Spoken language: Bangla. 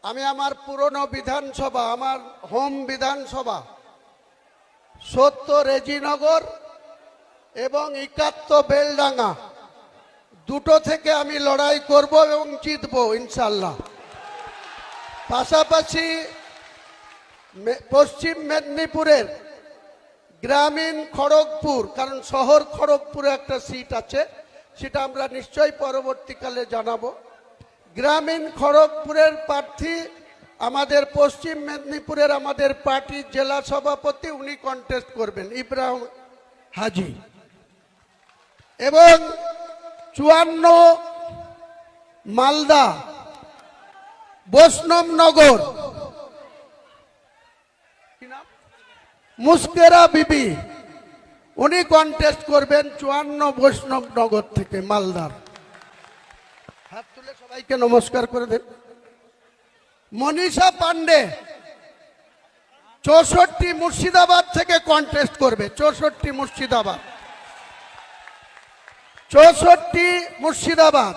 আমি আমার পুরনো বিধানসভা, আমার হোম বিধানসভা 70 রেজিনগর এবং 71 বেলডাঙ্গা দুটো থেকে আমি লড়াই করব এবং জিতবো ইনশাল্লাহ। পাশাপাশি পশ্চিম মেদিনীপুরের গ্রামীণ খড়গপুর, কারণ শহর খড়গপুরে একটা সিট আছে, সেটা আমরা নিশ্চয়ই পরবর্তীকালে জানাবো। গ্রামীণ খড়গপুরের প্রার্থী আমাদের পশ্চিম মেদিনীপুরের আমাদের পার্টির জেলা সভাপতি, উনি কন্টেস্ট করবেন, ইব্রাহিম হাজি। এবং 54 মালদা বৈষ্ণবনগর মুস্কেরা বিবি, উনি কন্টেস্ট করবেন 54 বৈষ্ণবনগর থেকে মালদার। হাত তুলে সবাইকে নমস্কার করে দেন। মনীষা পান্ডে 64 মুর্শিদাবাদ থেকে কন্টেস্ট করবে। 64 মুর্শিদাবাদ, 64 মুর্শিদাবাদ।